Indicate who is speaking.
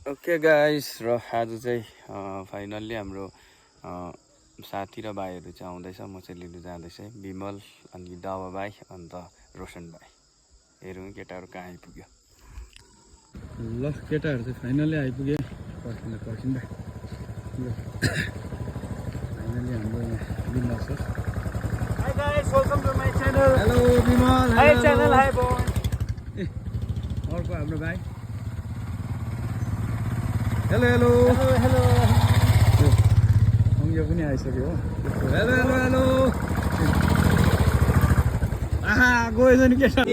Speaker 1: Okay guys र आज चाहिँ फाइनल्ली हाम्रो साथी र भाइहरू चाहिँ आउँदैछ। म चाहिँ लिनु जाँदैछ विमल अनि दावा भाइ अन्त रोशन भाइ। हेरौँ केटाहरू कहाँ आइपुग्यो।
Speaker 2: ल केटाहरू चाहिँ फाइनल्ली आइपुगे। पर्खिँदा फाइनल्ली हाम्रो यहाँ Bimal sir.
Speaker 3: Hi guys, welcome to my channel.
Speaker 2: Hello Bimal.
Speaker 3: Hi channel, hi boy.
Speaker 2: अर्को हाम्रो भाइ। Hello hello
Speaker 3: Hello.
Speaker 2: यो पनि आइसक्यो हो। हेलो हेलो हेलो आहा गएछ नि केटा।